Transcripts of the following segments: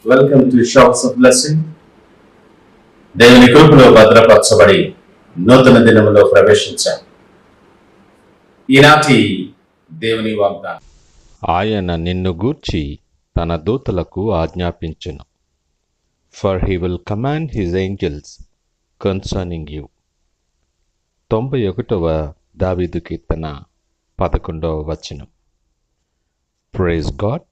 Welcome to shops of blessing. దేవుని కృపలో భద్రపరచబడి నూతన దినములో ప్రవేశించాం. ఈనాటి దేవుని వాగ్దానం. ఆయన నిన్ను గూర్చి తన దూతలకు ఆజ్ఞాపించును. For he will command his angels concerning you. 91వ దావీదు కీర్తన 11వ వచనం. Praise God.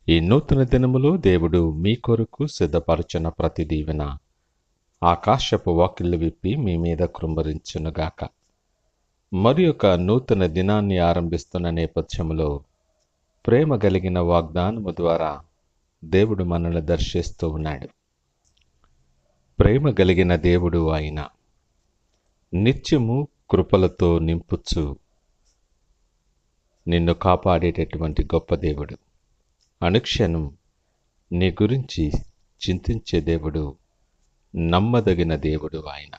ఈ నూతన దినములో దేవుడు మీ కొరకు సిద్ధపరచిన ప్రతి దీవెన ఆకాశపు వాకిళ్ళు విప్పి మీ మీద కృంభరించునుగాక. మరి ఒక నూతన దినాన్ని ఆరంభిస్తున్న నేపథ్యంలో ప్రేమ కలిగిన వాగ్దానము ద్వారా దేవుడు మనల్ని దర్శిస్తూ ఉన్నాడు. ప్రేమ కలిగిన దేవుడు ఆయన నిత్యము కృపలతో నింపుచు నిన్ను కాపాడేటటువంటి గొప్ప దేవుడు. అనుక్షణం నీ గురించి చింతించే దేవుడు, నమ్మదగిన దేవుడు ఆయన.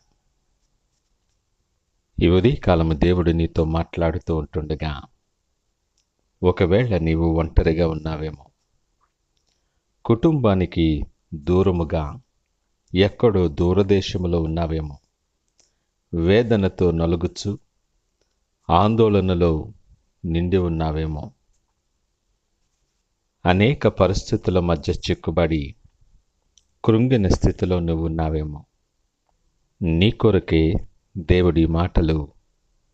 ఈ ఉదయకాలము దేవుడు నీతో మాట్లాడుతూ ఉంటుండగా, ఒకవేళ నీవు ఒంటరిగా ఉన్నావేమో, కుటుంబానికి దూరముగా ఎక్కడో దూరదేశములో ఉన్నావేమో, వేదనతో నలుగుచు ఆందోళనలో నిండి ఉన్నావేమో, అనేక పరిస్థితుల మధ్య చిక్కుబడి కృంగిన స్థితిలో నువ్వు ఉన్నావేమో, నీ కొరకే దేవుడి మాటలు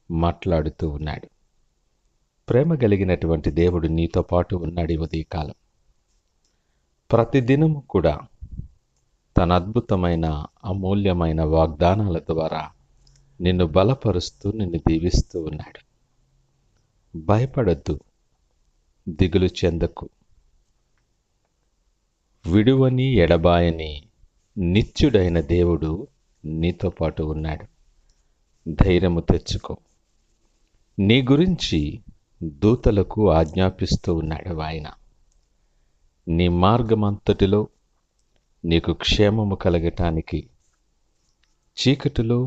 మాట్లాడుతూ ఉన్నాడు. ప్రేమ కలిగినటువంటి దేవుడు నీతో పాటు ఉన్నాడు. ఈ ఉదయకాలం ప్రతిదినము కూడా తన అద్భుతమైన అమూల్యమైన వాగ్దానాల ద్వారా నిన్ను బలపరుస్తూ నిన్ను దీవిస్తూ ఉన్నాడు. భయపడద్దు, దిగులు చెందకు. విడువని ఎడబాయని నిత్యుడైన దేవుడు నీతో పాటు ఉన్నాడు. ధైర్యము తెచ్చుకో. నీ గురించి దూతలకు ఆజ్ఞాపిస్తూ ఉన్నాడు ఆయన. నీ మార్గమంతటిలో నీకు క్షేమము కలగటానికి, చీకటిలో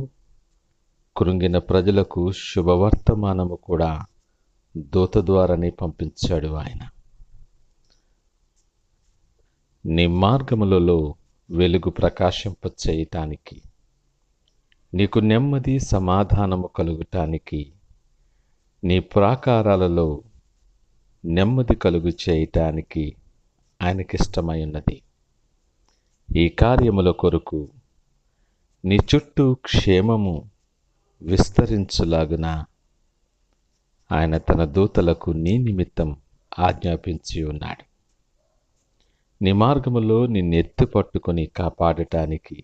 కృంగిన ప్రజలకు శుభవర్తమానము కూడా దూత ద్వారానే పంపించాడు ఆయన. నీ మార్గములలో వెలుగు ప్రకాశింపచేయటానికి, నీకు నెమ్మది సమాధానము కలుగటానికి, నీ ప్రాకారాలలో నెమ్మది కలుగు చేయటానికి ఆయనకిష్టమై ఉన్నది. ఈ కార్యముల కొరకు నీ చుట్టూ క్షేమము విస్తరించులాగున ఆయన తన దూతలకు నీ నిమిత్తం ఆజ్ఞాపించి ఉన్నాడు. నీ మార్గములో నిన్ను ఎత్తి పట్టుకొని కాపాడటానికి,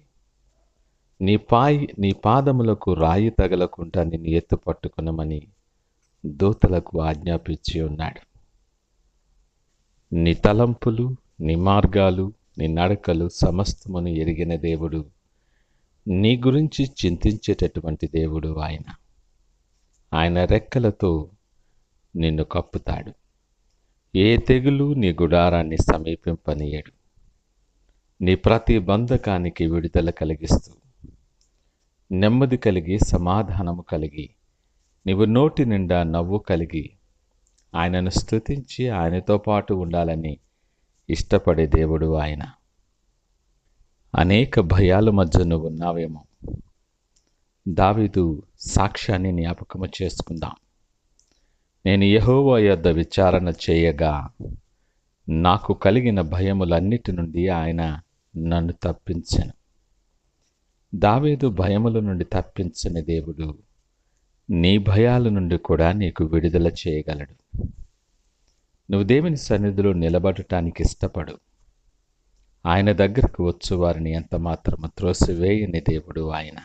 నీ పాదములకు రాయి తగలకుండా నిన్ను ఎత్తు పట్టుకునమని దూతలకు ఆజ్ఞాపించి ఉన్నాడు. నీ తలంపులు, నీ మార్గాలు, నీ నడకలు సమస్తమును ఎరిగిన దేవుడు, నీ గురించి చింతించేటటువంటి దేవుడు ఆయన. ఆయన రెక్కలతో నిన్ను కప్పుతాడు. ఏ తెగులు నీ గుడారాన్ని సమీపింపనీయడు. నీ ప్రతి బంధకానికి విడుదల కలిగిస్తూ, నెమ్మది కలిగి, సమాధానము కలిగి, నీవు నోటి నిండా నవ్వు కలిగి ఆయనను స్తుతించి ఆయనతో పాటు ఉండాలని ఇష్టపడే దేవుడు ఆయన. అనేక భయాల మధ్య నువ్వు ఉన్నావేమో, దావీదు సాక్ష్యాన్ని జ్ఞాపకము చేసుకుందాం. నేను యెహోవా యొద్ద విచారణ చేయగా నాకు కలిగిన భయములన్నిటి నుండి ఆయన నన్ను తప్పించెను. దావీదు భయముల నుండి తప్పించిన దేవుడు నీ భయాల నుండి కూడా నీకు విడుదల చేయగలడు. నువ్వు దేవుని సన్నిధిలో నిలబడటానికి ఇష్టపడు. ఆయన దగ్గరకు వచ్చు వారిని ఎంత మాత్రము త్రోసివేయని దేవుడు ఆయన.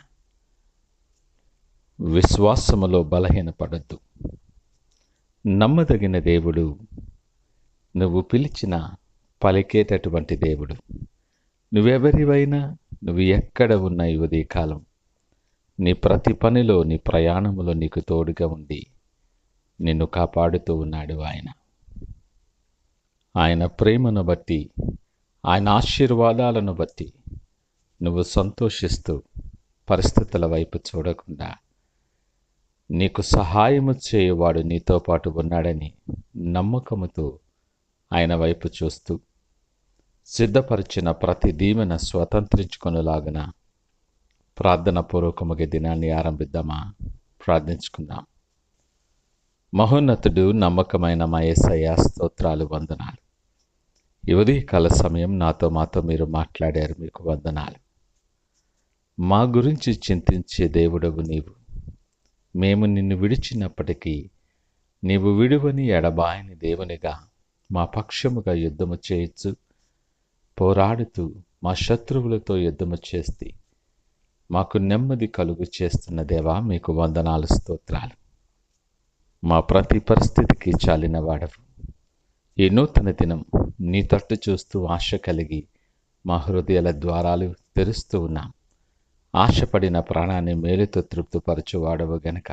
విశ్వాసములో బలహీనపడద్దు. నమ్మదగిన దేవుడు, నువ్వు పిలిచిన పలికేటటువంటి దేవుడు. నువ్వెవరివైనా, నువ్వు ఎక్కడ ఉన్న ఈ ఉదయకాలం నీ ప్రతి పనిలో, నీ ప్రయాణములో నీకు తోడుగా ఉండి నిన్ను కాపాడుతూ ఉన్నాడు ఆయన. ఆయన ప్రేమను బట్టి, ఆయన ఆశీర్వాదాలను బట్టి నువ్వు సంతోషిస్తూ పరిస్థితుల వైపు చూడకుండా, నీకు సహాయము చేయవాడు నీతో పాటు ఉన్నాడని నమ్మకముతో ఆయన వైపు చూస్తూ సిద్ధపరిచిన ప్రతి దీవెన స్వతంత్రించుకొనులాగున ప్రార్థన పూర్వకముగా దినాన్ని ఆరంభిద్దామా? ప్రార్థించుకుందాం. మహోన్నతుడు, నమ్మకమైన మా యేసయ్య, స్తోత్రాలు, వందనాలు. ఈ ఉదయకాల సమయం మాతో మీరు మాట్లాడారు, మీకు వందనాలు. మా గురించి చింతించే దేవుడవు నీవు. మేము నిన్ను విడిచినప్పటికీ నీవు విడువని ఎడబాయని దేవునిగా మా పక్షముగా యుద్ధము చేయొచ్చు, పోరాడుతూ మా శత్రువులతో యుద్ధము చేస్తే మాకు నెమ్మది కలుగు చేస్తున్న దేవా, మీకు వందనాలు, స్తోత్రాలు. మా ప్రతి పరిస్థితికి చాలిన వాడవు. ఈ నూతన దినం నీ తట్టు చూస్తూ ఆశ కలిగి మా హృదయాల ద్వారాలు తెరుస్తూ ఉన్నాం. ఆశపడిన ప్రాణాన్ని మేలుతో తృప్తిపరచువాడవు గనక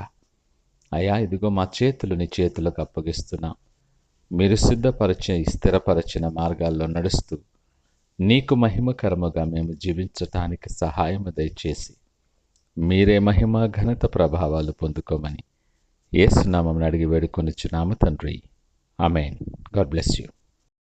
అయ్యా, ఇదిగో మా చేతులు నీ చేతులకు అప్పగిస్తున్నాం. మీరు స్థిరపరచిన మార్గాల్లో నడుస్తూ నీకు మహిమకరముగా మేము జీవించటానికి సహాయము దయచేసి మీరే మహిమ, ఘనత, ప్రభావాలు పొందుకోమని యేసు నామమున అడిగి వేడుకొనుచున్నాము తండ్రి. ఆమేన్. God bless you.